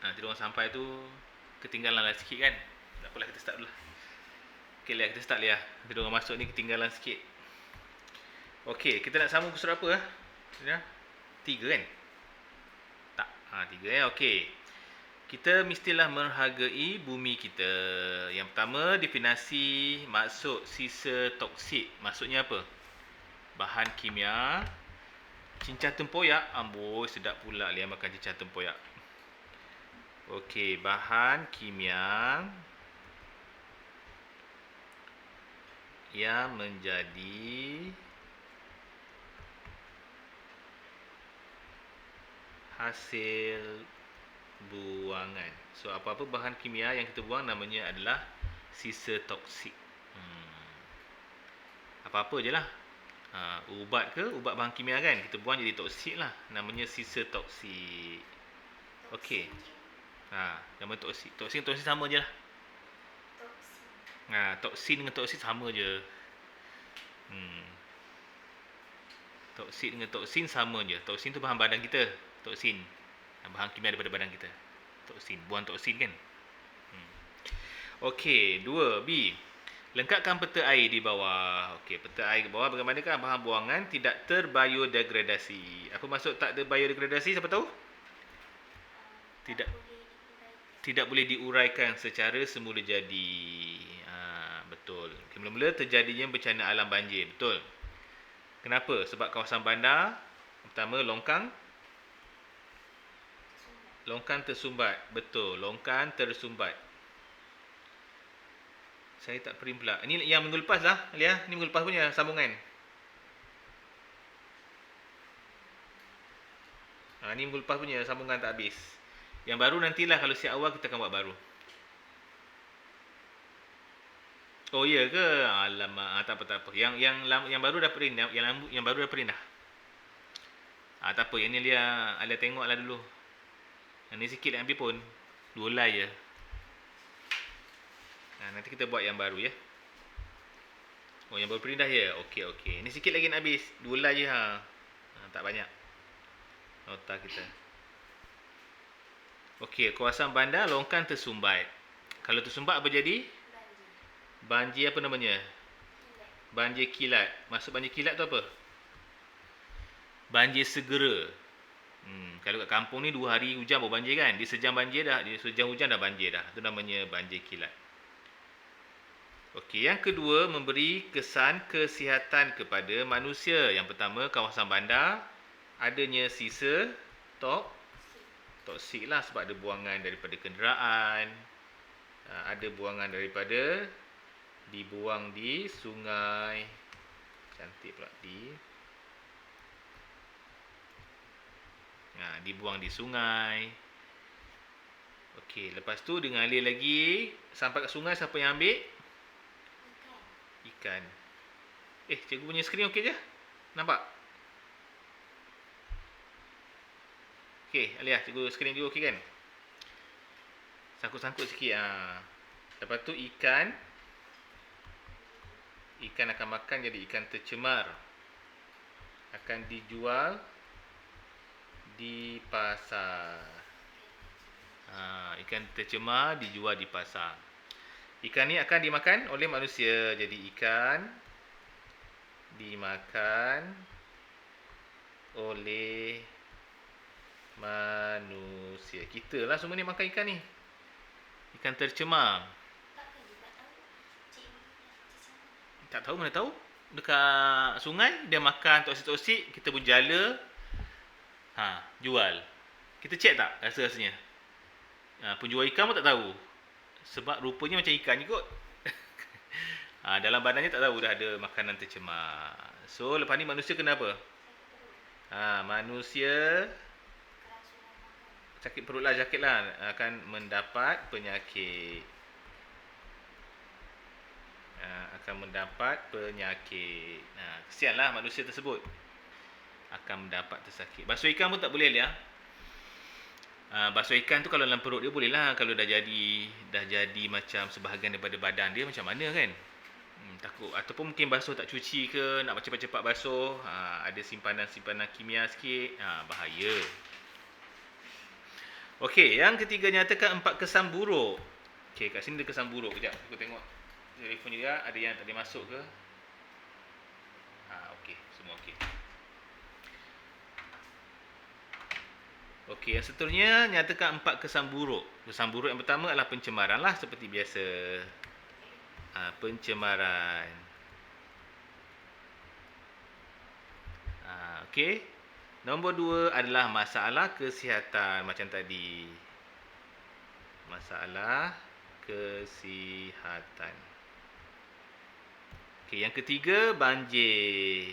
Tidur orang sampai tu ketinggalan lah sikit kan. Tak apalah, kita start dulu lah. Okay lah, kita start lah. Tidur orang masuk ni ketinggalan sikit. Okay, kita nak sambung ke surat apa lah? Ya? 3 kan? Tak. 3 Okay. Kita mestilah menghargai bumi kita. Yang pertama, definisi maksud sisa toksik. Maksudnya apa? Bahan kimia. Cincang tempoyak. Amboi, sedap pula dia makan cincang tempoyak. Okey, bahan kimia yang menjadi hasil buangan. So, apa-apa bahan kimia yang kita buang namanya adalah sisa toksik. Apa-apa je lah. Ubat ke, ubat bahan kimia kan, kita buang jadi toksik lah. Namanya sisa toksik. Okey. Nama toksik. Toksin sama je lah. Toksin dengan toksin sama je. Toksin dengan toksin sama je. Toksin tu bahan badan kita. Toksin. Bahan kimia daripada badan kita. Toksin. Buang toksin kan. Okey, 2. B. Lengkapkan peta air di bawah. Okey, peta air di bawah bagaimanakah bahan buangan tidak terbiodegradasi. Apa maksud tak terbiodegradasi? Siapa tahu? Tidak boleh diuraikan secara semula jadi. Betul. Okay, mula-mula terjadinya bencana alam banjir. Betul. Kenapa? Sebab kawasan bandar, pertama longkang tersumbat. Betul, longkang tersumbat. Saya tak print pula. Ini yang minggu lepas lah, Alia. Ini minggu lepas punya sambungan. Ini minggu lepas punya sambungan tak habis. Yang baru nantilah, kalau siap awal kita akan buat baru. Oh iya ke? Alamak, tak apa. Yang baru dah print, yang baru dah print dah. Tak apa, yang ni Alia tengoklah dulu. Yang ni sikit nak ambil pun. 2 line je. Nanti kita buat yang baru ya. Oh, yang baru print dah ya? Okey. Ni sikit lagi nak habis. 2 line je tak banyak. Nota kita. Okey, kawasan bandar longkang tersumbat. Kalau tersumbat apa jadi? Banjir apa namanya? Banjir kilat. Maksud banjir kilat tu apa? Banjir segera. Kalau kat kampung ni 2 hari hujan baru banjir kan? Dia sejam banjir dah, dia sejam hujan dah banjir dah. Itu namanya banjir kilat. Okey, yang kedua, memberi kesan kesihatan kepada manusia. Yang pertama, kawasan bandar adanya sisa toksik lah, sebab ada buangan daripada kenderaan, ada buangan daripada dibuang di sungai. Cantik pula dibuang di sungai. Okey, lepas tu dia ngalir lagi sampai ke sungai. Siapa yang ambil? Ikan. Cikgu punya skrin okey je? Nampak? Okey, Alia, cikgu skrin juga okey kan? Sangkut-sangkut sikit. Lepas tu ikan akan makan jadi ikan tercemar. Akan dijual di pasar. Ikan tercemar dijual di pasar. Ikan ni akan dimakan oleh manusia. Jadi ikan dimakan oleh manusia. Kita lah semua ni makan ikan ni. Ikan tercemar. Tak tahu, mana tahu. Dekat sungai dia makan toksik-toksik, kita pun jala. Jual. Kita cek tak rasa-rasanya? Penjual ikan pun tak tahu. Sebab rupanya macam ikan je kot. Dalam badannya tak tahu dah ada makanan tercemar. So, lepas ni manusia kena apa? Manusia sakit perut lah, akan mendapat penyakit. Kesianlah manusia tersebut akan mendapat tersakit. Basuh ikan pun tak boleh ya. Basuh ikan tu kalau dalam perut dia boleh lah. Kalau dah jadi macam sebahagian daripada badan dia, macam mana kan? Takut. Ataupun mungkin basuh tak cuci ke, nak cepat-cepat basuh, ada simpanan kimia sikit, bahaya. Okey, yang ketiga nyatakan 4 kesan buruk. Okey, kat sini ada kesan buruk. Kejap, aku tengok telefon juga ada yang tak boleh masuk ke. Okey, semua okey. Okey, yang seterusnya nyatakan 4 kesan buruk. Kesan buruk yang pertama adalah pencemaran lah seperti biasa. Pencemaran. Okey. Nombor 2 adalah masalah kesihatan macam tadi. Masalah kesihatan. Okey, yang ketiga banjir.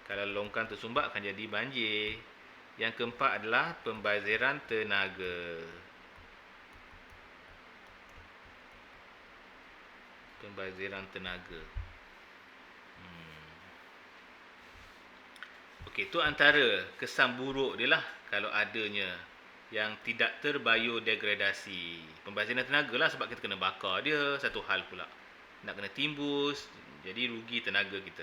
Kalau longkang tersumbat akan jadi banjir. Yang keempat adalah pembaziran tenaga. Pembaziran tenaga. Okey, itu antara kesan buruk dia lah kalau adanya yang tidak terbiodegradasi. Pembaziran tenaga lah sebab kita kena bakar dia, satu hal pula. Nak kena timbus, jadi rugi tenaga kita.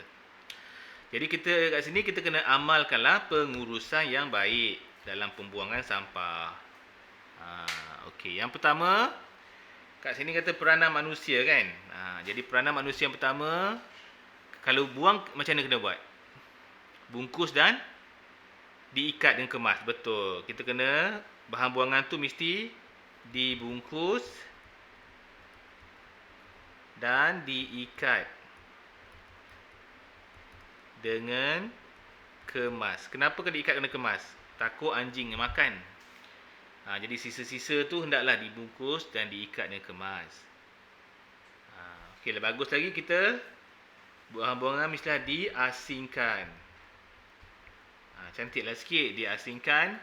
Jadi kita kat sini kita kena amalkanlah pengurusan yang baik dalam pembuangan sampah. Okey, yang pertama kat sini kata peranan manusia kan. Jadi peranan manusia yang pertama, kalau buang macam mana kena buat? Bungkus dan diikat dengan kemas. Betul. Kita kena bahan buangan tu mesti dibungkus dan diikat dengan kemas. Kenapa kena diikat dengan kemas? Takut anjing makan. Jadi sisa-sisa tu hendaklah dibungkus dan diikat dengan kemas. Okey, bagus lagi kita bahan-buangan mestilah diasingkan. Cantiklah sikit, diasingkan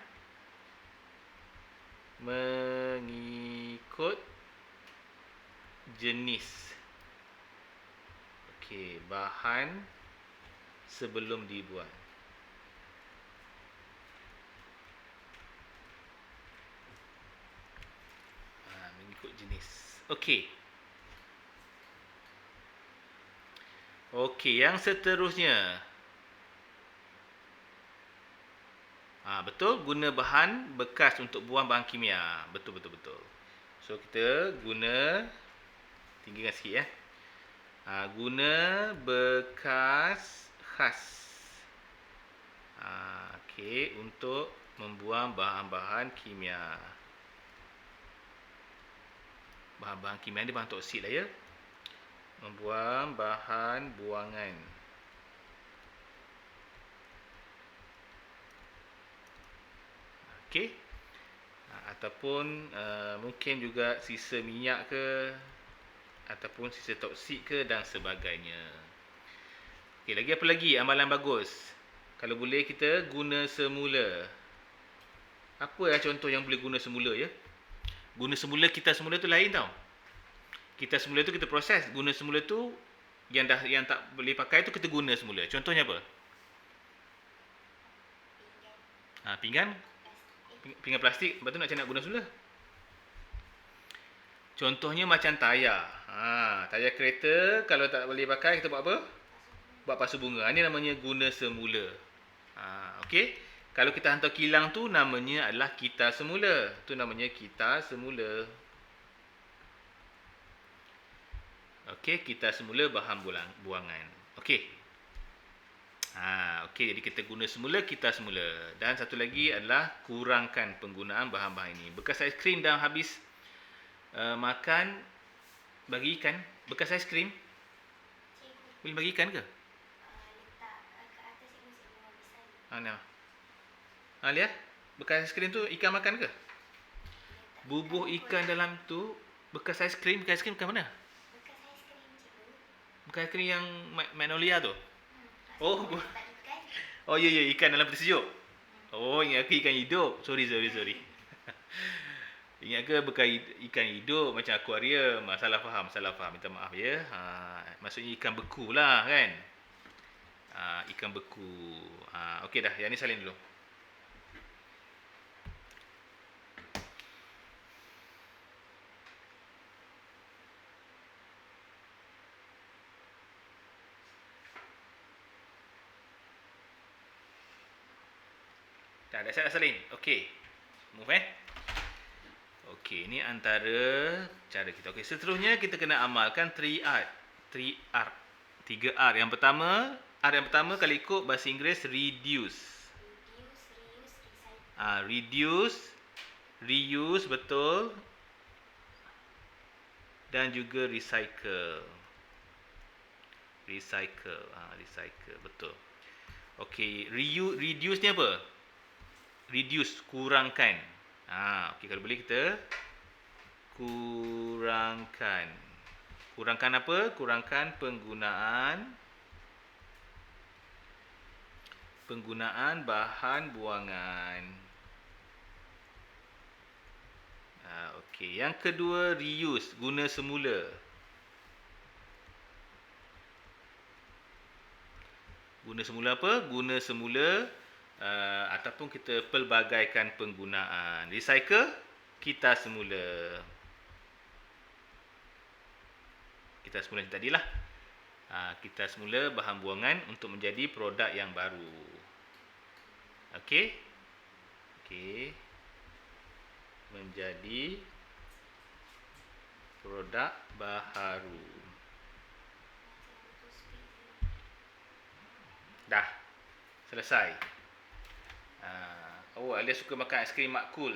mengikut jenis. Okey, bahan sebelum dibuat. Mengikut jenis. Okey. Okey, yang seterusnya. Betul, guna bahan bekas untuk buang bahan kimia. Betul. So, kita guna, tinggikan sikit ya. Guna bekas khas. Okey, untuk membuang bahan-bahan kimia. Bahan-bahan kimia ni bahan toksik lah ya. Membuang bahan buangan. Okey. Ataupun mungkin juga sisa minyak ke, ataupun sisa toksik ke dan sebagainya. Okey, lagi apa lagi amalan bagus? Kalau boleh kita guna semula. Apa contoh yang boleh guna semula ya? Guna semula, kita semula tu lain tau. Kita semula tu kita proses. Guna semula tu yang tak boleh pakai tu kita guna semula. Contohnya apa? Pinggan plastik. Lepas tu nak nak guna semula. Contohnya macam tayar. Tayar kereta kalau tak boleh pakai kita buat apa? Buat pasu bunga. Ini namanya guna semula. Okey. Kalau kita hantar kilang tu namanya adalah kita semula. Tu namanya kita semula. Okey, kita semula bahan buangan. Okey. Okey, jadi kita guna semula, kita semula. Dan satu lagi adalah kurangkan penggunaan bahan-bahan ini. Bekas aiskrim dah habis makan, bagi ikan. Bekas aiskrim boleh bagi ikan ke? Letak kat atas cikgu Nah. Lihat. Bekas aiskrim tu ikan makan ke? Bubuh ikan dalam tu. Bekas aiskrim bukan mana? Bekas aiskrim cikgu. Bekas aiskrim yang Magnolia tu? Oh ya, ikan dalam peti sejuk. Ingat aku ikan hidup. Sorry. Ingat ke bekas ikan hidup macam akuarium. Salah faham. Minta maaf ya. Maksudnya ikan beku lah kan. Ikan beku. Okey dah, yang ni salin dulu. Dah siap dah salin. Okey. Move antara cara kita. Okey, seterusnya kita kena amalkan 3R. 3R. Yang pertama, R yang pertama kalau ikut bahasa Inggeris reduce. Reduce, reuse betul. Dan juga recycle. Recycle betul. Okey, reduce ni apa? Reduce, kurangkan. Okey, kalau boleh kita kurangkan. Kurangkan apa? Kurangkan penggunaan bahan buangan. Okey, yang kedua reuse, guna semula. Guna semula apa? Guna semula ataupun kita pelbagaikan penggunaan. Recycle, kita semula. Kita semula tadi lah. Kita semula bahan buangan untuk menjadi produk yang baru. Okey. Menjadi produk baharu. Dah. Selesai. Alia suka makan aiskrim Makul.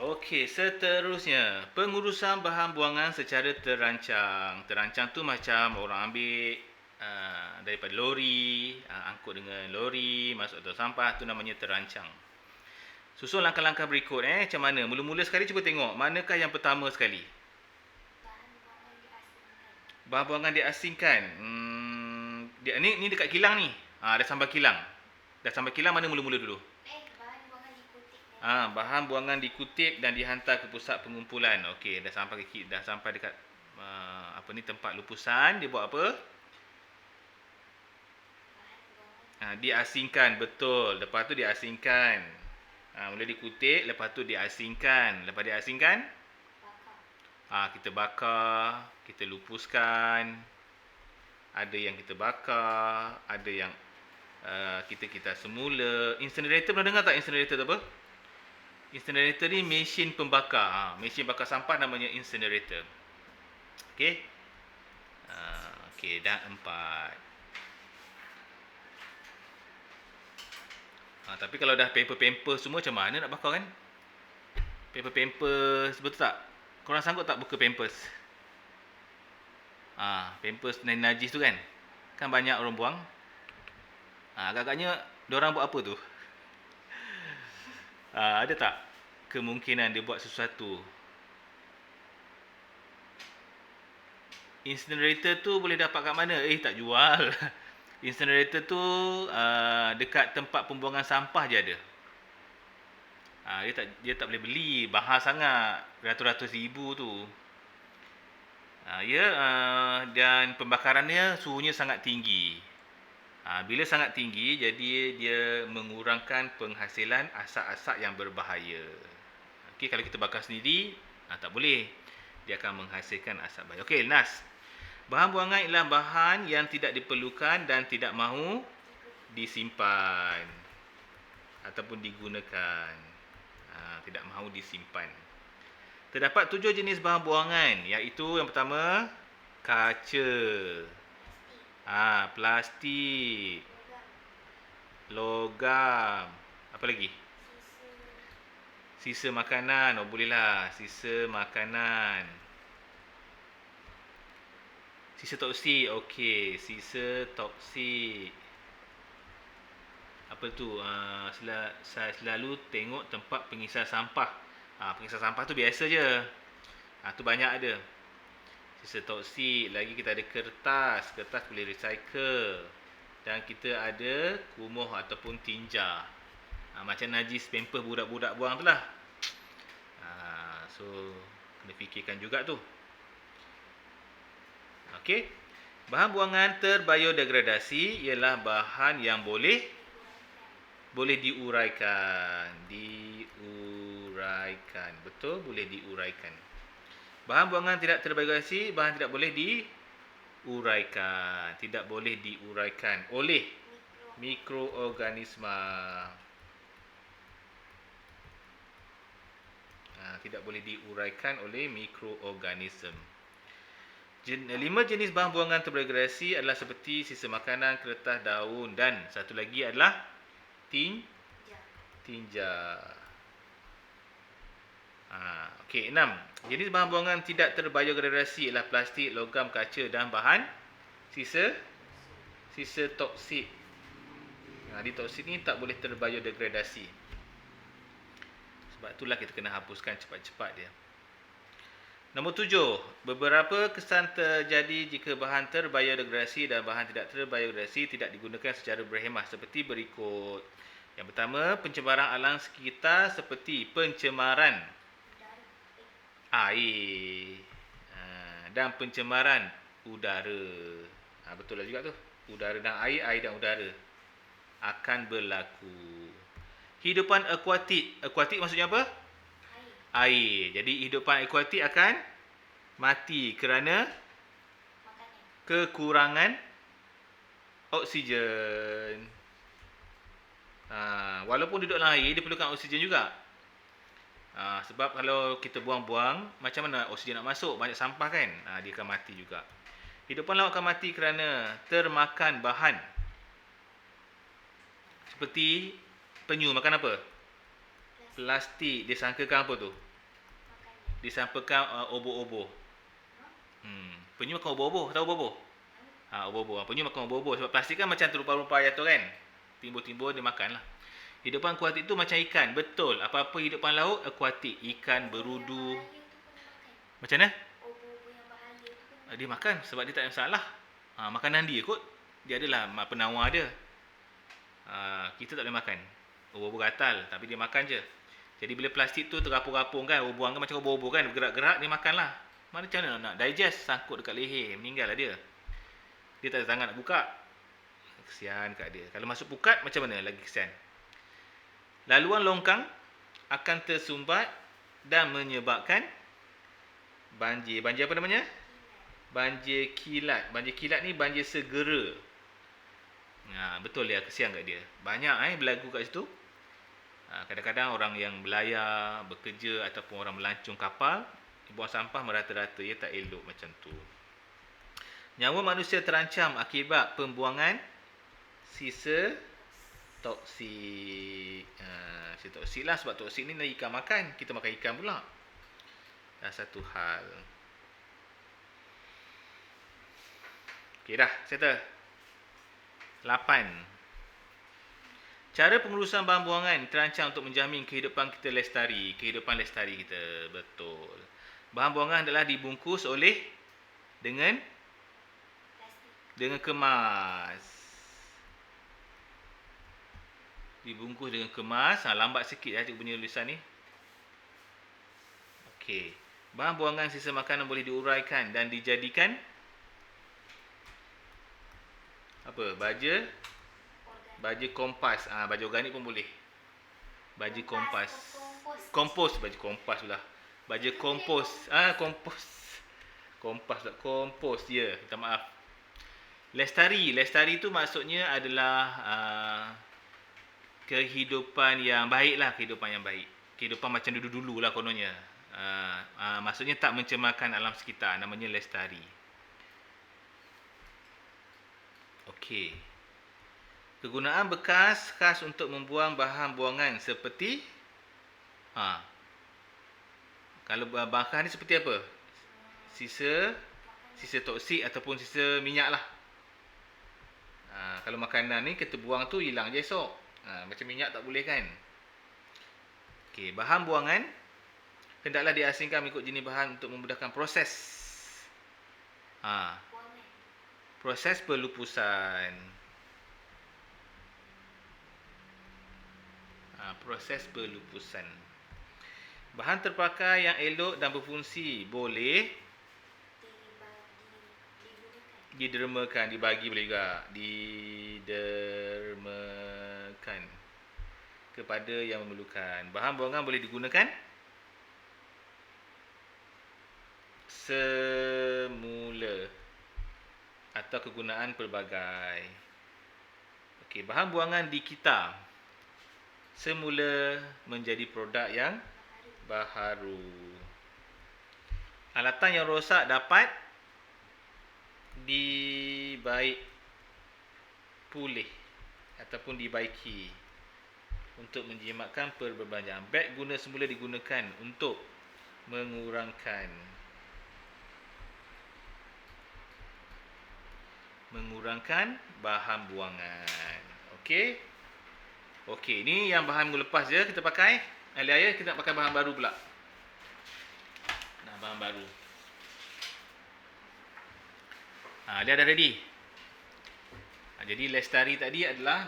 Okey, seterusnya pengurusan bahan buangan secara terancang. Terancang tu macam orang ambil daripada lori, angkut dengan lori, masuk dalam sampah, tu namanya terancang. Susun langkah-langkah berikut macam mana? Mula-mula sekali cuba tengok manakah yang pertama sekali? Bahan buangan diasingkan. Ni dekat kilang ni. Dah sampai kilang. Mana mula-mula dulu? Bahan buangan dikutip dan dihantar ke pusat pengumpulan. Okey, dah sampai dekat tempat lupusan. Dia buat apa? Diasingkan, betul. Lepas tu diasingkan. Mula dikutip, lepas tu diasingkan. Lepas diasingkan, kita bakar, kita lupuskan. Ada yang kita bakar, ada yang kita semula. Incinerator, pernah dengar tak incinerator tu apa? Incinerator ni mesin pembakar. Mesin bakar sampah namanya incinerator. Okey. Okey, dah 4. Tapi kalau dah paper semua macam mana nak bakar kan? Paper betul tak? Korang sanggup tak buka Pampers? Pampers najis tu kan? Kan banyak orang buang. Agak-agaknya diorang buat apa tu? Ada tak kemungkinan dia buat sesuatu? Incinerator tu boleh dapat kat mana? Tak jual. Incinerator tu dekat tempat pembuangan sampah je ada. Dia tak boleh beli, mahal sangat, ratus-ratus ribu tu. Dan pembakarannya suhunya sangat tinggi. Bila sangat tinggi, jadi dia mengurangkan penghasilan asap-asap yang berbahaya. Okey, kalau kita bakar sendiri, tak boleh. Dia akan menghasilkan asap bahaya. Okey, last. Bahan buangan ialah bahan yang tidak diperlukan dan tidak mahu disimpan ataupun digunakan. Tidak mahu disimpan. Terdapat 7 jenis bahan buangan, iaitu yang pertama, kaca. Plastik, logam, apa lagi? Sisa makanan. Bolehlah, sisa makanan. Sisa toksik, okey, sisa toksik. Apa tu? Saya selalu tengok tempat pengisar sampah. Pengisar sampah tu biasa je. Tu banyak ada. Sisa toksik, lagi kita ada kertas boleh recycle, dan kita ada kumuh ataupun tinja. Macam najis Pampers budak-budak buang tu lah. So kena fikirkan juga tu. Okey. Bahan buangan terbiodegradasi ialah bahan yang boleh diuraikan. atau boleh diuraikan. Bahan buangan tidak terbiodegrasi, bahan tidak boleh diuraikan. Tidak boleh diuraikan oleh mikroorganisma. Tidak boleh diuraikan oleh mikroorganisme. 5 jenis bahan buangan terbiodegrasi adalah seperti sisa makanan, kertas, daun dan satu lagi adalah tinja. Okey, 6. Jenis bahan buangan tidak terbiodegrasi ialah plastik, logam, kaca dan bahan sisa toksik. Di toksik ni tak boleh terbiodegradasi. Sebab itulah kita kena hapuskan cepat-cepat dia. Nombor 7. Beberapa kesan terjadi jika bahan terbiodegradasi dan bahan tidak terbiodegradasi tidak digunakan secara berhemah seperti berikut. Yang pertama, pencemaran alam sekitar seperti pencemaran air dan pencemaran udara. Betul lah juga tu. Udara dan air, air dan udara akan berlaku. Hidupan akuatik. Akuatik maksudnya apa? Air. Jadi hidupan akuatik akan mati kerana kekurangan oksigen. Walaupun duduk dalam air, dia perlukan oksigen juga. Sebab kalau kita buang-buang, macam mana oksigen nak masuk? Banyak sampah kan? Dia akan mati juga. Hidupan laut akan mati kerana termakan bahan seperti penyu. Makan apa? Plastik. Disangkakan apa tu? Disangkakan oboh-oboh. Penyu makan oboh-oboh. Tahu oboh-oboh? Oboh-oboh. Penyu makan oboh-oboh. Sebab plastik kan macam terlupa-lupa jatuh kan? Timbul-timbul dia makan lah. Hidupan akuatik tu macam ikan. Betul. Apa-apa hidupan laut, akuatik. Ikan, berudu. Macam mana? Dia makan sebab dia tak ada masalah. Makanan dia kot. Dia adalah penawar dia. Kita tak boleh makan. Oboh-oboh gatal. Tapi dia makan je. Jadi bila plastik tu terapung-rapung kan, buang kan macam oboh-oboh kan, bergerak-gerak, dia makan lah. Macam mana nak digest, sangkut dekat leher, meninggal lah dia. Dia tak ada tangan nak buka. Kesian kat dia. Kalau masuk pukat, macam mana? Lagi kesian. Laluan longkang akan tersumbat dan menyebabkan banjir. Banjir apa namanya? Banjir kilat. Banjir kilat ni banjir segera. Betul dia, kesian kat dia. Banyak berlaku kat situ. Kadang-kadang orang yang berlayar, bekerja ataupun orang melancong kapal, buang sampah merata-rata. Ia tak elok macam tu. Nyawa manusia terancam akibat pembuangan sisa toksik. Sisa toksik lah. Sebab toksik ni ikan makan. Kita makan ikan pula. Dah satu hal. Okey dah, settle. 8. Cara pengurusan bahan buangan terancang untuk menjamin kehidupan kita lestari. Kehidupan lestari kita. Betul. Bahan buangan adalah dibungkus dengan kemas. Dibungkus dengan kemas. Lambat sikit cikgu punya tulisan ni. Okey. Bahan buangan sisa makanan boleh diuraikan dan dijadikan apa? Baja kompas. Baja organik pun boleh. Baja kompas. Kompos. Baja kompas pula. Baja kompos. Kompos. Kompas tak. Kompos. Ya, minta maaf. Lestari. Lestari tu maksudnya adalah kehidupan yang baik lah. Kehidupan yang baik. Kehidupan macam dulu-dulu lah kononnya. Maksudnya tak mencemarkan alam sekitar. Namanya lestari. Okey. Kegunaan bekas khas untuk membuang bahan buangan seperti kalau bahan ni seperti apa? Sisa toksik ataupun sisa minyak lah. Kalau makanan ni kita buang tu hilang je esok. Macam minyak tak boleh kan? Okey, bahan buangan hendaklah diasingkan mengikut jenis bahan untuk memudahkan proses. Proses pelupusan. Proses pelupusan. Bahan terpakai yang elok dan berfungsi boleh didermakan, dibagi boleh juga. Didermakan kepada yang memerlukan. Bahan buangan boleh digunakan semula atau kegunaan pelbagai. Okey, bahan buangan di kita semula menjadi produk yang baharu. Alatan yang rosak dapat dibaik pulih ataupun dibaiki untuk menjimatkan perbelanjaan. Beg guna semula digunakan untuk mengurangkan bahan buangan. Okey. Okey, ni yang bahan minggu lepas je kita pakai. Hari-hari kita nak pakai bahan baru pula. Nah, bahan baru. Dia dah ready. Jadi Lestari tadi adalah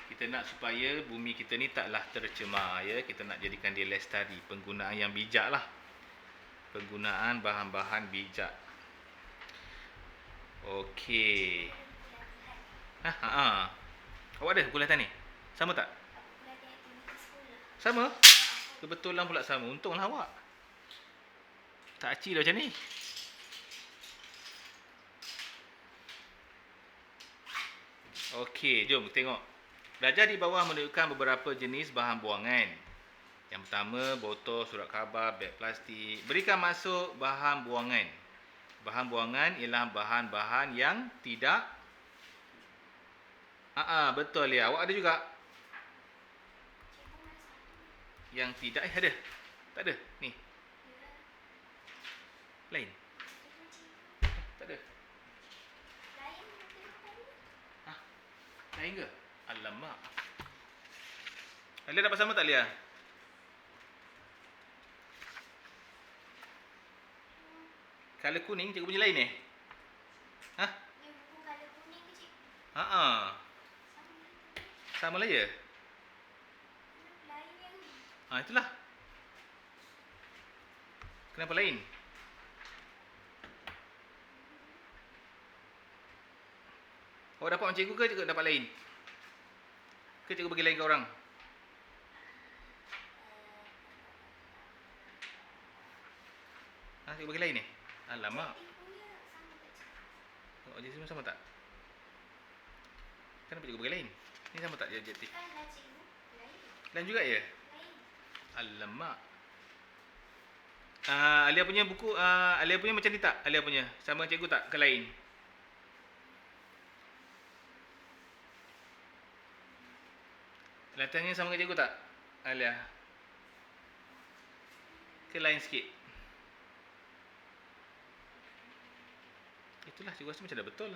kita nak supaya bumi kita ni taklah tercemar, ya. Kita nak jadikan dia lestari, penggunaan yang bijak lah. Penggunaan bahan-bahan bijak. Okey. Awak ada buku latihan ni? Sama tak? Aku latihan aktiviti sekolah. Sama? Kebetulan pula sama. Untunglah awak. Tak acil dah macam ni. Okey, jom tengok. Darjah di bawah menunjukkan beberapa jenis bahan buangan. Yang pertama, botol, surat khabar, beg plastik. Berikan masuk bahan buangan. Bahan buangan ialah bahan-bahan yang tidak... betul ya. Awak ada juga? Cikgu mana satu? Yang tidak, ada? Tak ada? Ni, Ya. lain? Cikgu. Tak ada? Lain mungkin tadi. Lain ke? Alamak. Alia dapat sama tak, Lia? Color kuning, cikgu punya lain Ni buku color kuning ke cikgu? Sama tadi. Sama lah ya? Lain yang ni. Itulah. Kenapa lain? Awak dapat macam cikgu ke cikgu dapat lain? Ke cikgu bagi lain ke orang? Cikgu bagi lain ni? Alamak. Ibunya sama tak cikgu? Awak jadi semua sama tak? Kenapa cikgu bagi lain? Ni sama tak adjektif? Kan lah cikgu. Lain. Lain juga ya? Lain. Alamak. Alia punya buku, Alia punya macam ni tak? Alia punya sama cikgu tak ke lain? Latihannya sama dengan cikgu tak? Alia. Ke lain sikit? Itulah, cikgu rasa macam dah betul.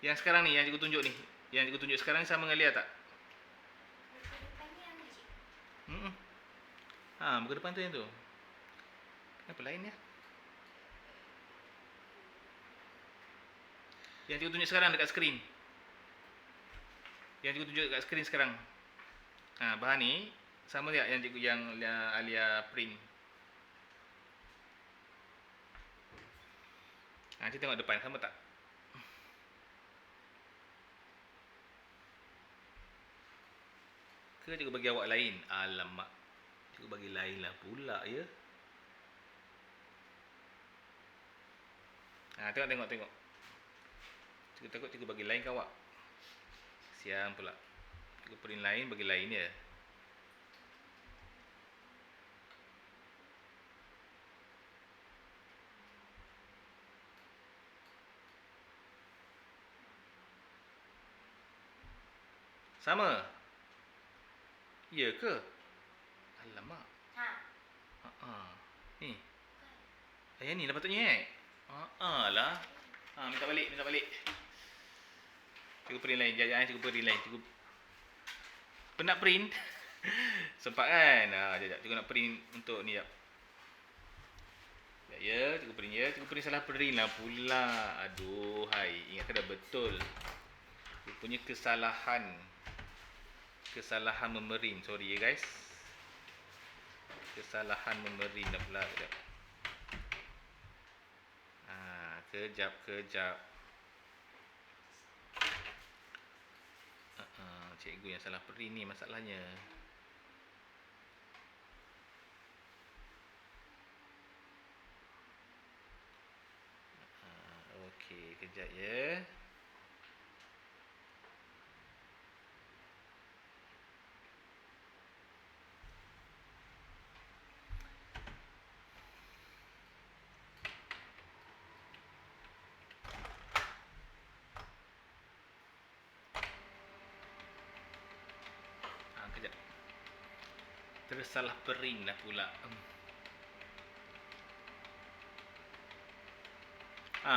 Yang sekarang ni, yang cikgu tunjuk ni. Yang cikgu tunjuk sekarang ni sama dengan Alia tak? Buku depannya yang ni cikgu. Buku depan tu yang tu. Kenapa lain ya? Yang cikgu tunjuk sekarang dekat skrin. Yang cikgu tunjuk dekat skrin sekarang. Bahan ni sama tak yang cikgu yang Alia print. Kita tengok depan sama tak? Ke cikgu bagi awak lain? Alamak. Cikgu bagi lain lah pula ya. Tengok. Cikgu takut cikgu bagi lain ke awak. Siang pula. Cikgu print lain bagi lain ya. Sama? Ya ke? Alamak. Ni. Yang ni lah patutnya lah. Minta balik. Cikgu print lain. Jangan cikgu print lain. Cikgu penat print. Sempat kan? Sekejap. Cikgu nak print untuk ni jap. Ya, cikgu print ya. Cikgu print salah print lah pula. Aduh, hai. Ingatkan dah betul. Rupanya kesalahan memerin. Sorry ya guys. Kesalahan memerin dah pula. Kejap. Cikgu yang salah print ni masalahnya. kejap ya. Kejap. Tersalah pering dah pula.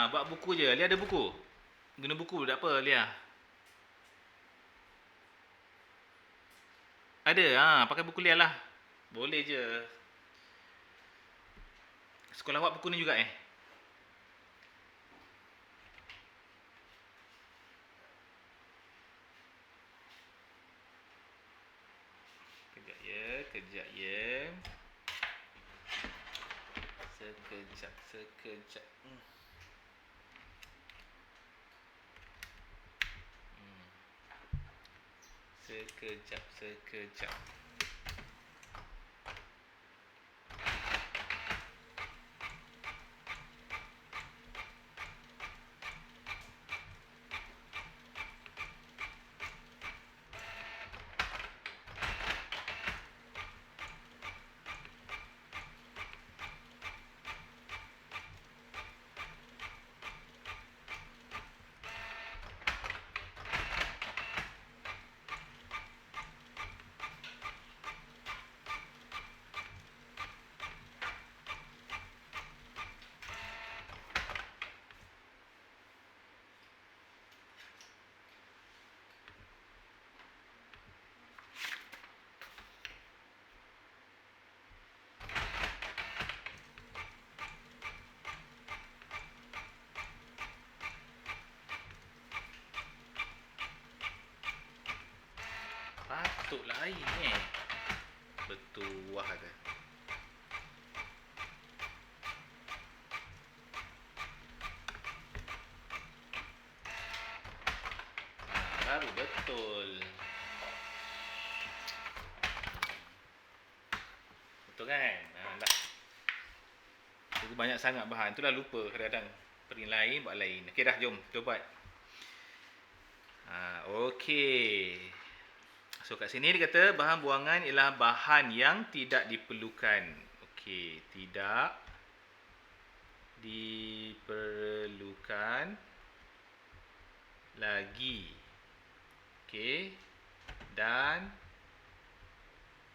Buat buku je. Lia ada buku? Guna buku tak apa Lia? Ada, pakai buku Lia lah. Boleh je. Sekolah awak buku ni juga Kejap ya. Sekejap. Sekejap. Patutlah lain Bertuah ke? Baru betul. Betul kan? Dah. Itu banyak sangat bahan. Itulah lupa kadang-kadang. Pering lain, buat lain. Okey dah, jom. Kita buat. Okey. So kat sini dia kata bahan buangan ialah bahan yang tidak diperlukan. Okey, tidak diperlukan lagi. Okey. Dan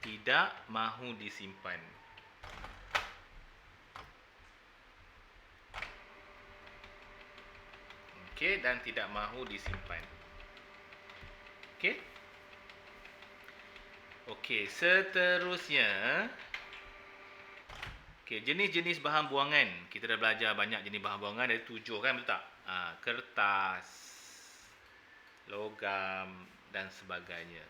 tidak mahu disimpan. Okey, dan tidak mahu disimpan. Okey. Okey, seterusnya. Okey, jenis-jenis bahan buangan. Kita dah belajar banyak jenis bahan buangan, ada 7 kan, betul tak? Kertas, logam dan sebagainya.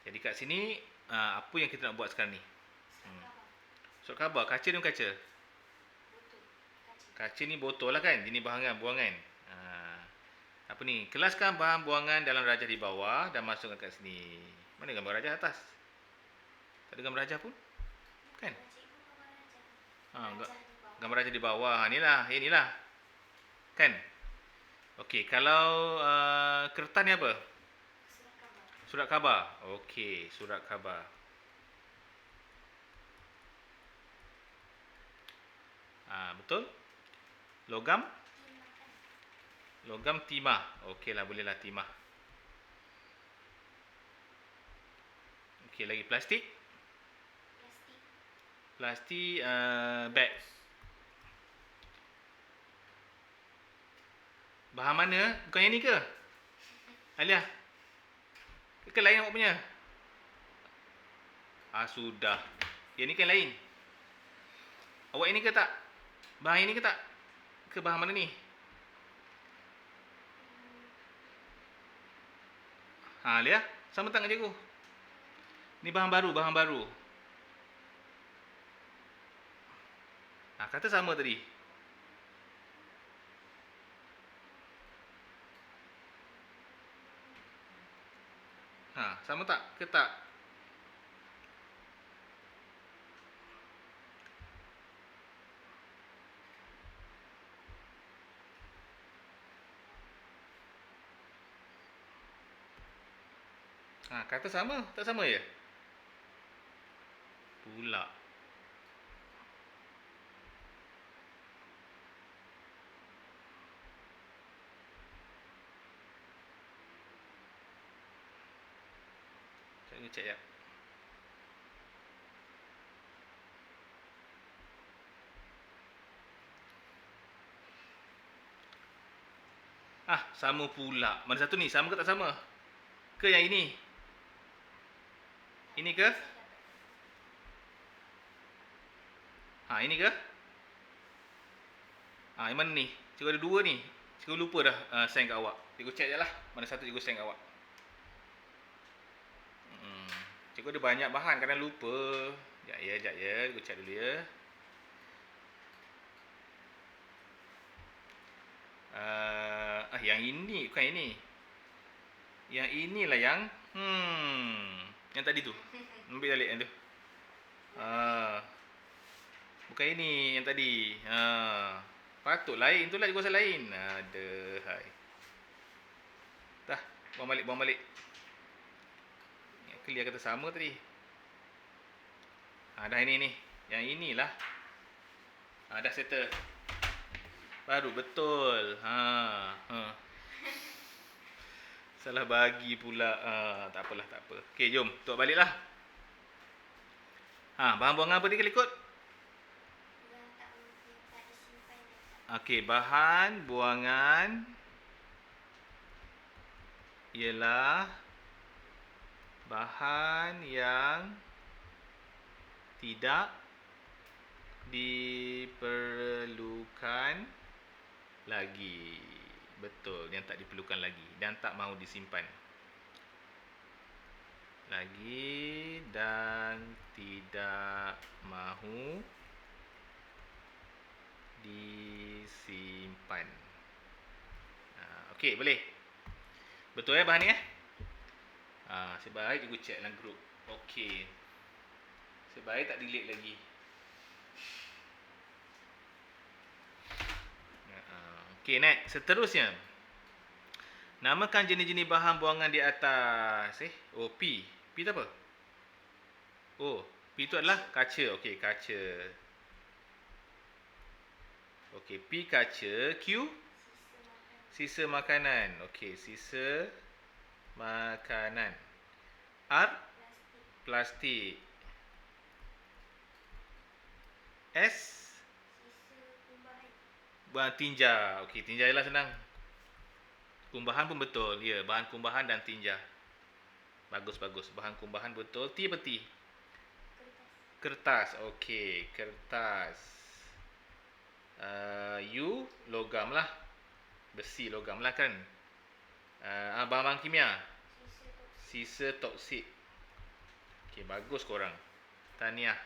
Jadi kat sini apa yang kita nak buat sekarang ni? Surat khabar, kaca ni kaca. Kaca ni botol lah kan, jenis bahan buangan. Apa ni? Kelaskan bahan buangan dalam rajah di bawah dan masukkan kat sini. Mana gambar rajah atas? Tak ada gambar rajah pun? Kan? Gambar rajah di bawah. Inilah. Kan? Okey, kalau kertas ni apa? Surat khabar. Okey, surat khabar. Betul? Logam? Logam timah. Okeylah, bolehlah timah. Okey, lagi plastik? Plastik bag. Bahan mana? Bukan yang ni ke? Alia? Ke lain awak punya? Sudah. Yang ni kan lain. Awak ini ke tak? Bahan ini ke tak? Ke bahan mana ni? Lihat. Sama tak dengan cikgu? Ni bahan baru. Kata sama tadi. Sama tak? Ke tak? Kata sama, tak sama ya? Pula. Saya cek ya. Sama pula. Mana satu ni? Sama ke tak sama? Ke yang ini? Ini ke? Ini ke? Yang mana ni? Cikgu ada dua ni. Cikgu lupa dah send kat awak. Cikgu check je lah. Mana satu cikgu send kat awak. Cikgu ada banyak bahan, kadang lupa. Sekejap ya. Cikgu check dulu ya. Yang ini bukan ini. Yang inilah yang yang tadi tu. Ambil balik yang tu. Bukan ini yang tadi. Patut lain tu lah cikgu rasa lain. Hai. Dah, buang balik. Clear kata sama tadi. Dah ini ni. Yang inilah. Dah settle. Baru betul. Salah bagi pula. Tak apalah, tak apa. Okey, jom. Tok baliklah. Bahan buangan apa dia ikut? Yang tak disimpan. Okey, bahan buangan ialah bahan yang tidak diperlukan lagi. Betul, yang tak diperlukan lagi dan tak mahu disimpan. Lagi dan tidak mahu disimpan. Okey, boleh. Betul bahan ni sebaik cikgu check dalam group. Okey. Sebaik tak delete lagi. Okey, next. Seterusnya. Namakan jenis-jenis bahan buangan di atas. P. P tu apa? P tu adalah kaca. Okey, kaca. Okey, P kaca. Q sisa makanan. Okey, sisa makanan. R plastik. S bahan tinja. Okey, tinja ialah senang. Kumbahan pun betul. Ya, bahan kumbahan dan tinja. Bagus. Bahan kumbahan betul. T apa T? Kertas. Okey, kertas. U logam lah. Besi logam lah kan. Bahan-bahan kimia. Sisa toksik. Okey, bagus korang. Tahniah.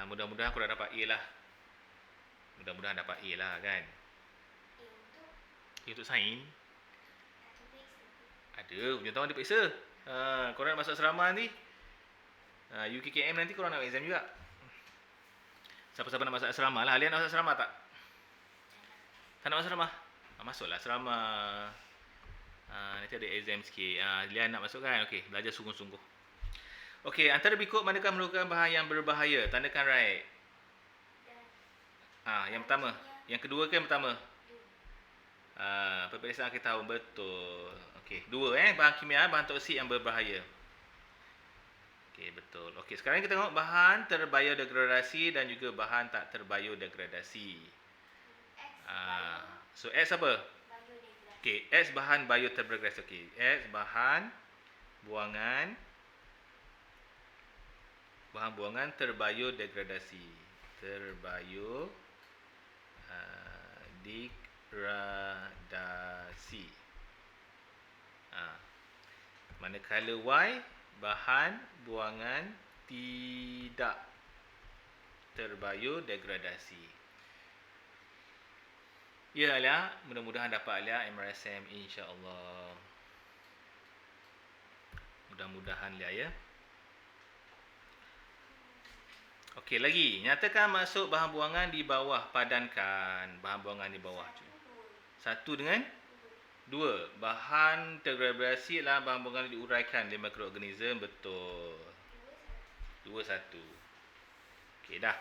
Mudah-mudahan korang dapat A lah. Mudah-mudahan dapat A lah kan. Untuk sains ada, hujung tahun ada periksa. Korang nak masuk asrama nanti, UKKM nanti korang nak exam juga. Siapa-siapa nak masuk asrama lah. Kalian nak masuk asrama tak? Tak nak masuk asrama? Masuklah asrama. Nanti ada exam sikit. Kalian nak masuk kan? Okey, belajar sungguh-sungguh. Okey, antara berikut manakah merupakan bahan yang berbahaya? Tandakan right. Yang pertama. Yang kedua ke yang pertama? Peperiksaan kita tahu betul. Okey, dua bahan kimia, bahan toksik yang berbahaya. Okey, betul. Okey, sekarang kita tengok bahan terbiodegradasi dan juga bahan tak terbiodegradasi. So X apa? Okey, X bahan biodegradasi. Okey, X bahan buangan terbiodegradasi. Degradasi. Manakala Y bahan buangan tidak terbiodegradasi. Ya Alia, mudah-mudahan dapat Alia MRSM insya-Allah. Mudah-mudahan Alia ya. Okey, lagi. Nyatakan masuk bahan buangan di bawah. Padankan bahan buangan di bawah. Satu dengan Dua, bahan terdegradasi adalah bahan buangan diuraikan oleh mikroorganisme. Betul. Dua satu. 2-1. Okey, dah.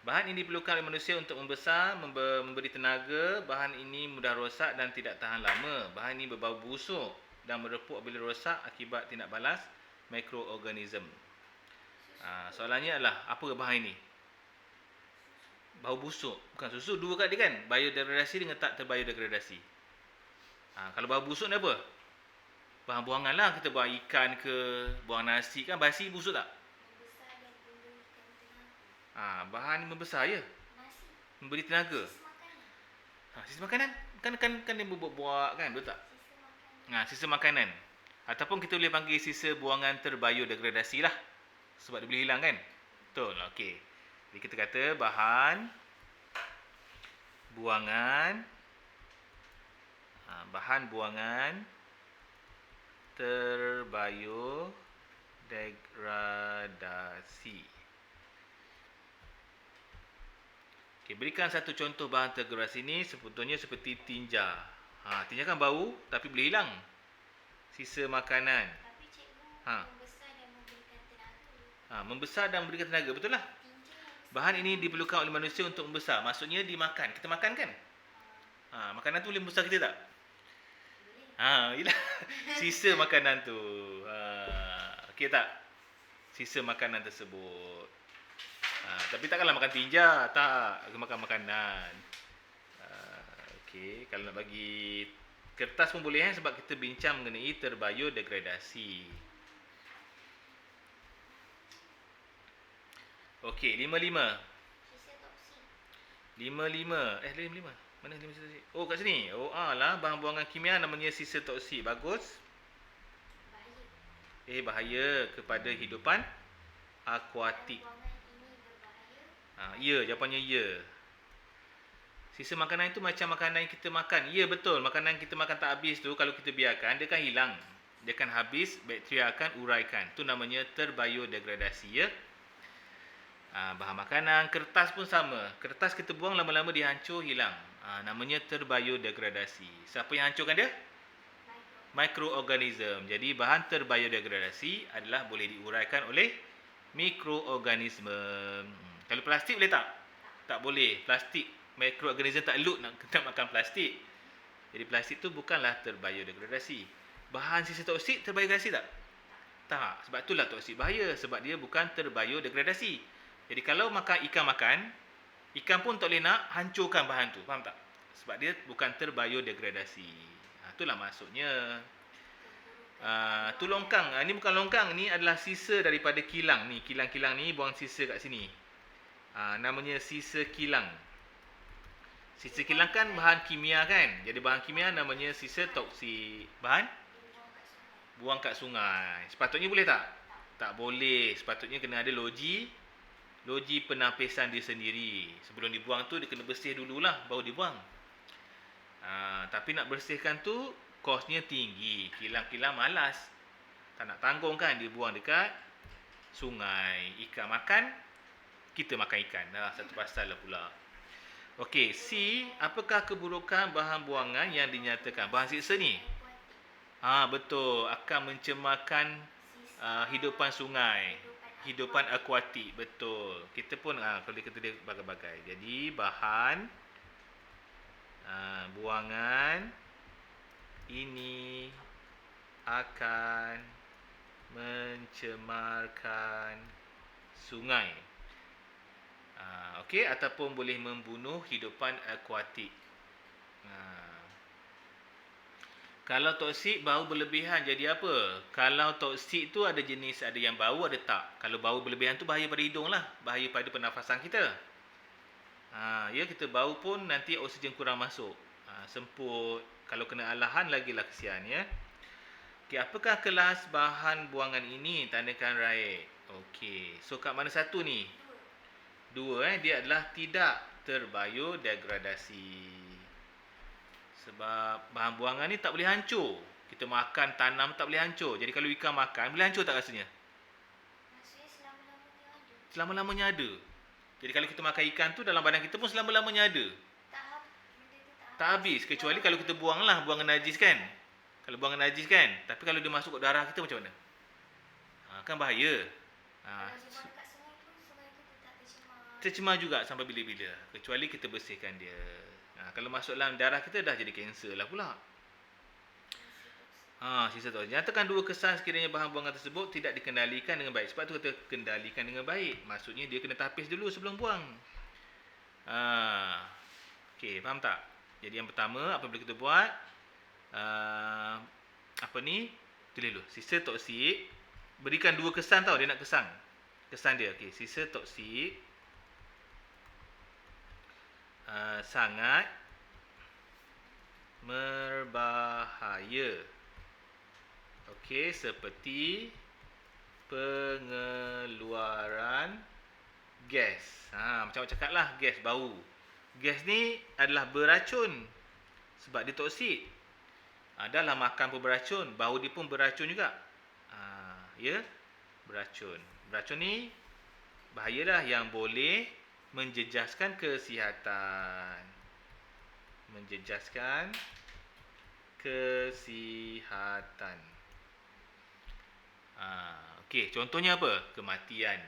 Bahan ini diperlukan oleh manusia untuk membesar, memberi tenaga. Bahan ini mudah rosak dan tidak tahan lama. Bahan ini berbau busuk dan merepuk apabila rosak akibat tindak balas mikroorganisme. Soalannya adalah, apa bahan ini? Bau busuk. Bukan susu, dua kat dia kan? Biodegradasi dengan tak terbiodegradasi. Kalau bau busuk ni apa? Bahan buangan lah. Kita buang ikan ke, buang nasi kan, basi busuk tak? Membesar dan memberikan tenaga. Bahan ni membesar ya? Nasi. Memberi tenaga. Sisa makanan. Sisa makanan? Kan dia buat kan, betul tak? Sisa makanan. Sisa makanan. Ataupun kita boleh panggil sisa buangan terbiodegradasi lah. Sebab dia boleh hilang kan? Betul. Okey. Jadi kita kata bahan buangan terbiodegradasi. Okey, berikan satu contoh bahan terdegradasi ini, sebetulnya seperti tinja. Tinja kan bau tapi boleh hilang. Sisa makanan. Tapi cikgu membesar dan memberikan tenaga. Membesar dan memberikan tenaga, betul lah. Tinja yang besar. Bahan ini diperlukan oleh manusia untuk membesar. Maksudnya dimakan. Kita makan kan? Makanan tu boleh membesar kita tak? Boleh. Yelah. Sisa makanan tu. Okey tak? Sisa makanan tersebut. Tapi takkanlah makan tinja. Tak. Makan makanan. Okey. Kalau nak bagi kertas pun boleh sebab kita bincang mengenai terbiodegradasi. Okey. 5-5. Sisa toksik. 5-5. 5-5. Mana 5 sisa toksik? Oh, kat sini. Lah. Bahan buangan kimia namanya sisa toksik. Bagus. Bahaya. Bahaya kepada hidupan akuatik. Buangan ini berbahaya. Ya, jawapannya ya. Sisa makanan itu macam makanan yang kita makan. Ya, betul. Makanan kita makan tak habis tu, kalau kita biarkan, dia akan hilang. Dia akan habis, bakteria akan uraikan. Itu namanya terbiodegradasi, ya. Bahan makanan, kertas pun sama. Kertas kita buang, lama-lama dia hancur, hilang. Namanya terbiodegradasi. Siapa yang hancurkan dia? Mikroorganisme. Jadi bahan terbiodegradasi adalah boleh diuraikan oleh mikroorganisme. Kalau plastik boleh tak? Tak boleh. Plastik, mikroorganisme tak elok nak makan plastik. Jadi plastik tu bukanlah terbiodegradasi. Bahan sisa toksik terbiodegradasi tak? Tak. Sebab itulah toksik bahaya. Sebab dia bukan terbiodegradasi. Jadi kalau ikan pun tak boleh nak hancurkan bahan tu. Faham tak? Sebab dia bukan terbiodegradasi. Itulah maksudnya. Tu longkang. Ini bukan longkang. Ini adalah sisa daripada kilang. Ni kilang-kilang ni buang sisa kat sini. Namanya sisa kilang. Sisa kilang kan bahan kimia kan. Jadi bahan kimia namanya sisa toksik. Bahan? Buang kat sungai. Sepatutnya boleh tak? Tak boleh. Sepatutnya kena ada loji penapisan dia sendiri. Sebelum dibuang tu dia kena bersih dululah baru dibuang. Tapi nak bersihkan tu kosnya tinggi. Kilang-kilang malas. Tak nak tanggung kan, dia buang dekat sungai. Ikan makan, kita makan ikan. Satu pasal lah pula. Okey, C, apakah keburukan bahan buangan yang dinyatakan? Bahan siksa ni? Betul, akan mencemarkan hidupan sungai, hidupan akuatik. Betul. Kita pun kalau kita dia bagai-bagai. Jadi bahan buangan ini akan mencemarkan sungai. Okey, ataupun boleh membunuh hidupan akuatik. Kalau toksik bau berlebihan jadi apa? Kalau toksik tu ada jenis, ada yang bau, ada tak. Kalau bau berlebihan tu bahaya pada hidung lah, bahaya pada pernafasan kita. Ya, kita bau pun nanti oksigen kurang masuk. Semput. Kalau kena alahan lagilah kesian ya. Okey, apakah kelas bahan buangan ini? Tandakan right. Okey. So kat mana satu ni? Dua dia adalah tidak terbiodegradasi. Sebab bahan buangan ni tak boleh hancur. Kita makan, tanam tak boleh hancur. Jadi kalau ikan makan, boleh hancur tak rasanya? Maksudnya selama-lamanya ada. Selama-lamanya ada. Jadi kalau kita makan ikan tu dalam badan kita pun selama-lamanya ada. Benda tu tak Tak habis. Kecuali kalau kita buanglah, buangan najis kan. Kalau buangan najis kan. Tapi kalau dia masuk ke darah kita macam mana? Kan bahaya. Kalau dibuang dekat sungai tu tetap tercemar. Tercemar juga sampai bila-bila. Kecuali kita bersihkan dia. Kalau masuk dalam darah kita dah jadi kanser lah pula. Sisa tu. Nyatakan dua kesan sekiranya bahan buangan tersebut tidak dikendalikan dengan baik. Sebab tu kata kendalikan dengan baik. Maksudnya dia kena tapis dulu sebelum buang. Okey, faham tak? Jadi yang pertama apa boleh kita buat? Tulis dulu. Sisa toksik. Berikan dua kesan tau, dia nak kesan. Kesan dia. Okey, sisa toksik sangat berbahaya. Okey, seperti pengeluaran gas. Macam awak cakap lah, gas bau. Gas ni adalah beracun sebab dia toksik. Dah makan pun beracun, bau dia pun beracun juga. Ya, beracun. Beracun ni bahayalah yang boleh menjejaskan kesihatan. Menjejaskan kesihatan. Okey, contohnya apa? Kematian.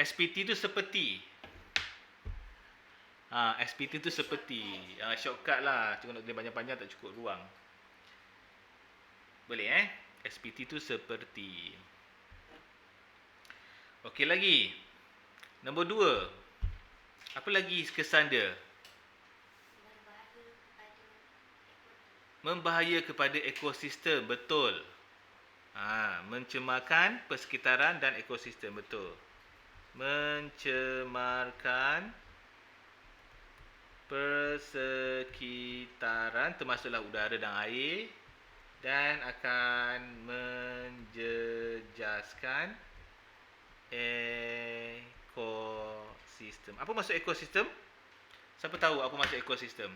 SPT tu seperti. SPT tu seperti. Shortcut lah. Cuma nak tulis panjang-panjang tak cukup ruang. Boleh SPT tu seperti. Okey lagi. Nombor 2. Apa lagi kesan dia? Membahaya kepada ekosistem. Betul. Mencemarkan persekitaran dan ekosistem. Betul. Mencemarkan persekitaran termasuklah udara dan air dan akan menjejaskan ekosistem. Apa maksud ekosistem? Siapa tahu apa maksud ekosistem?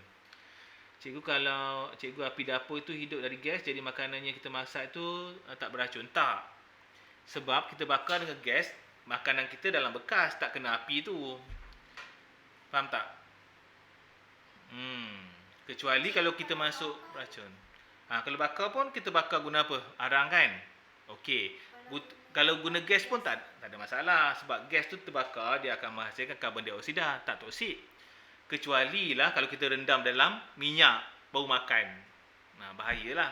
Cikgu, kalau cikgu api dapur itu hidup dari gas, jadi makanan yang kita masak itu tak beracun. Tak. Sebab kita bakar dengan gas, makanan kita dalam bekas, tak kena api tu. Faham tak? Kecuali kalau kita masuk beracun. Kalau bakar pun kita bakar guna apa? Arang kan? Okey. Kalau guna gas pun tak ada masalah. Sebab gas tu terbakar, dia akan menghasilkan karbon dioksida. Tak toksik. Kecuali lah kalau kita rendam dalam minyak baru makan. Bahayalah.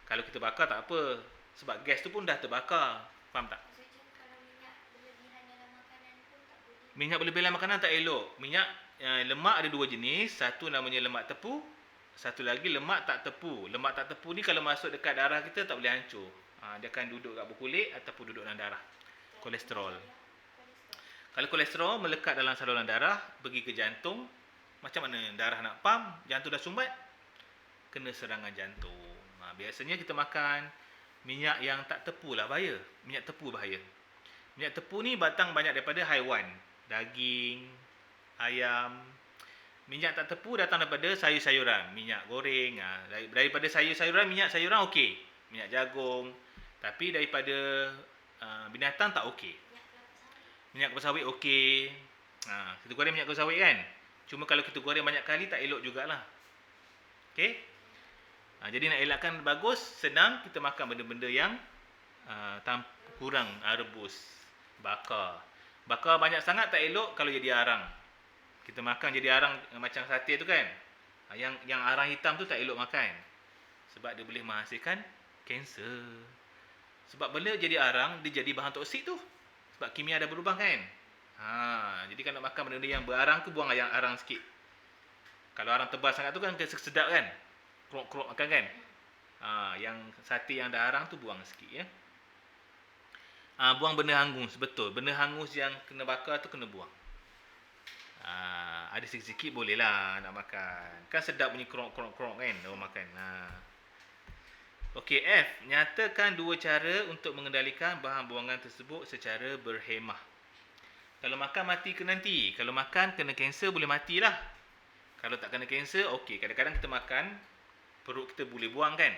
Kalau kita bakar tak apa. Sebab gas tu pun dah terbakar. Faham tak? Maksudnya kalau minyak berlebihan dalam makanan pun tak boleh. Minyak berlebihan dalam makanan tak elok. Minyak lemak ada dua jenis. Satu namanya lemak tepu. Satu lagi lemak tak tepu. Lemak tak tepu ni kalau masuk dekat darah kita tak boleh hancur. Dia akan duduk kat berkulit ataupun duduk dalam darah. Kolesterol. Kalau kolesterol melekat dalam saluran darah, pergi ke jantung. Macam mana darah nak pump, jantung dah sumbat, kena serangan jantung. Biasanya kita makan minyak yang tak tepu lah bahaya. Minyak tepu bahaya. Minyak tepu ni batang banyak daripada haiwan. Daging, ayam. Minyak tak tepu datang daripada sayur-sayuran. Minyak goreng. Daripada sayur-sayuran, minyak sayuran okey. Minyak jagung. Tapi daripada binatang tak okey. Minyak kelapa sawit okey. Kita goreng minyak kelapa sawit kan? Cuma kalau kita goreng banyak kali tak elok jugalah. Okey? Jadi nak elakkan bagus, senang kita makan benda-benda yang kurang rebus, bakar. Bakar banyak sangat tak elok kalau jadi arang. Kita makan jadi arang macam sate tu kan. Yang arang hitam tu tak elok makan. Sebab dia boleh menghasilkan kanser. Sebab benda jadi arang, dia jadi bahan toksik tu. Sebab kimia dah berubah kan. Jadi kalau nak makan benda-benda yang berarang tu, buang yang arang sikit. Kalau arang tebal sangat tu kan sedap kan. Krok-krok makan kan. Yang sate yang dah arang tu buang sikit ya. Buang benda hangus, betul. Benda hangus yang kena bakar tu kena buang. Ada sikit-sikit boleh lah nak makan. Kan sedap bunyi krok-krok kan orang makan. Okey, F. Nyatakan dua cara untuk mengendalikan bahan buangan tersebut secara berhemah. Kalau makan mati ke nanti. Kalau makan kena kanser boleh matilah. Kalau tak kena kanser okey. Kadang-kadang kita makan perut kita boleh buang kan.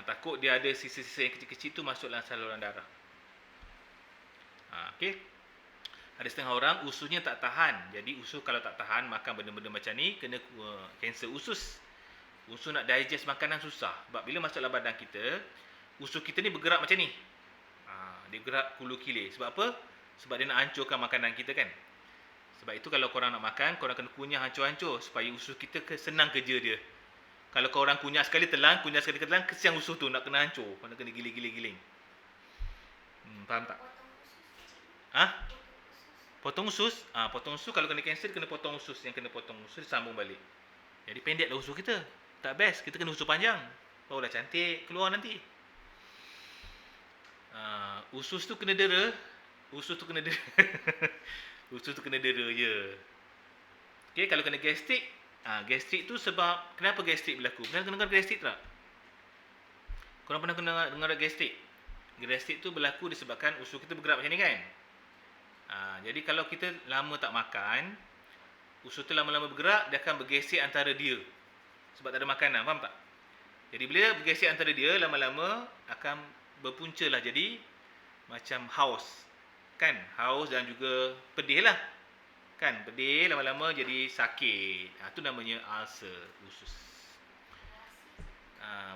Takut dia ada sisa-sisa yang kecil-kecil tu masuk dalam saluran darah. Okey. Ada setengah orang ususnya tak tahan. Jadi usus kalau tak tahan makan benda-benda macam ni kena kanser usus. Usus nak digest makanan susah. Sebab bila masuk dalam badan kita, usus kita ni bergerak macam ni. Dia bergerak kulu kilir. Sebab apa? Sebab dia nak hancurkan makanan kita kan. Sebab itu kalau korang nak makan, korang kena kunyah hancur-hancur supaya usus kita senang kerja dia. Kalau korang kunyah sekali telan, kesian usus tu nak kena hancur. Nak kena giling-giling-giling. Faham tak? Potong usus? Potong usus kalau kena kanser kena potong usus. Yang kena potong usus sambung balik. Jadi pendeklah usus kita. Tak best. Kita kena usus panjang. Barulah cantik keluar nanti. Usus tu kena dera. Usus tu kena dera. Usus tu kena dera je. Okay, kalau kena gastrik. Gastrik tu sebab kenapa gastrik berlaku? Pernah dengar gastrik tak? Korang pernah dengar gastrik? Gastrik tu berlaku disebabkan usus kita bergerak macam ni kan? Jadi kalau kita lama tak makan, usus tu lama-lama bergerak, dia akan bergesek antara dia. Sebab tak ada makanan, faham tak? Jadi bila bergesek antara dia, lama-lama akan berpunca lah. Jadi macam haus. Kan? Haus dan juga pedih lah. Kan? Pedih, lama-lama jadi sakit. Itu namanya ulcer usus.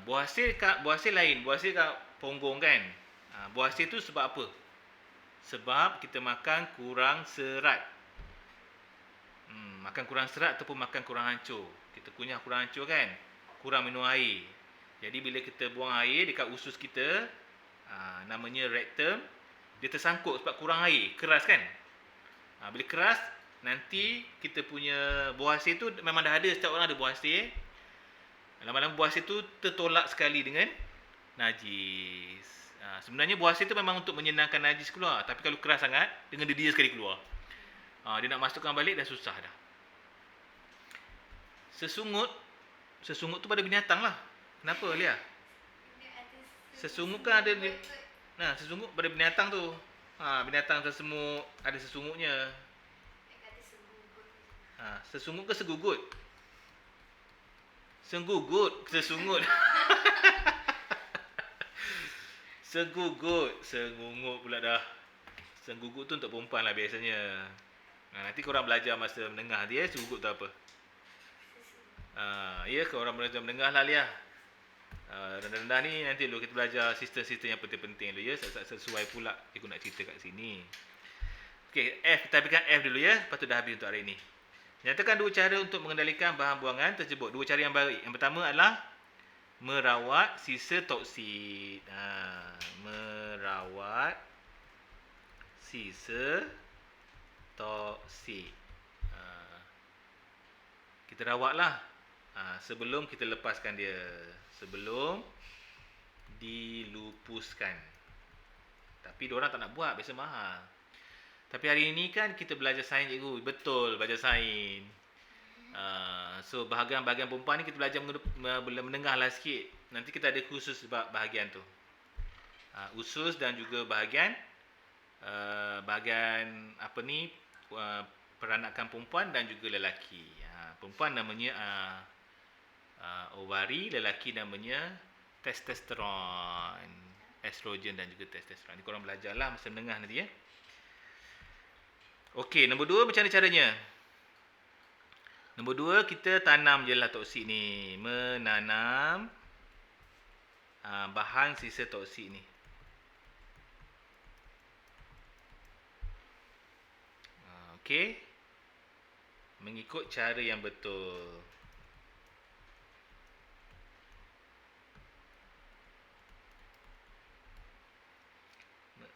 Buah hasil lain. Buah hasil kat punggung kan? Buah hasil tu sebab apa? Sebab kita makan kurang serat. Makan kurang serat ataupun makan kurang hancur. Kita kunyah kurang hancur kan? Kurang minum air. Jadi bila kita buang air dekat usus kita, namanya rectum, dia tersangkut sebab kurang air. Keras kan? Bila keras, nanti kita punya buah hasil tu memang dah ada. Setiap orang ada buah hasil. Lama-lama buah hasil tu tertolak sekali dengan najis. Sebenarnya buah hasil tu memang untuk menyenangkan najis keluar. Tapi kalau keras sangat, dengan dia sekali keluar. Dia nak masukkan balik dah susah dah. Sesungut tu pada binatang lah. Kenapa Lia? Sesungut kan ada sesungut pada binatang tu. Binatang sesemut ada sesungutnya. Sesungut ke segugut? Sesungut. Sengungut pula dah. Senggugut tu untuk perempuan lah biasanya. Nanti korang belajar masa menengah dia, senggugut tu apa? Ya, korang belajar menengah lah Lia. Rendah-rendah ni nanti dulu kita belajar sistem-sistem yang penting-penting dulu ya. Sesuai pula cikgu nak cerita kat sini. Okey, kita ambilkan F dulu ya. Lepas tu dah habis untuk hari ini. Nyatakan 2 cara untuk mengendalikan bahan buangan tersebut. 2 cara yang baik. Yang pertama adalah merawat sisa toksit. Merawat sisa toksit. Kita rawatlah sebelum kita lepaskan dia. Sebelum dilupuskan. Tapi diorang tak nak buat, biasa mahal. Tapi hari ini kan kita belajar sains cikgu. Betul, belajar sains. So bahagian-bahagian perempuan ni kita belajar menengah lah sikit. Nanti kita ada khusus bahagian tu. Usus dan juga bahagian peranakan perempuan dan juga lelaki. Perempuan namanya ovari, lelaki namanya testosteron, estrogen dan juga testosteron. Ni korang belajarlah masa menengah nanti ya. Okey, nombor 2 macam mana caranya? Nombor 2 kita tanam je lah toksit ni. Menanam bahan sisa toksit ni. Okey. Mengikut cara yang betul.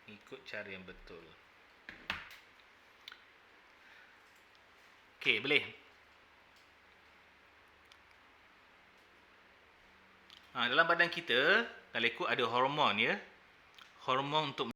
Mengikut cara yang betul. Okey, boleh. Dalam badan kita, kalau ikut ada hormon ya. Hormon untuk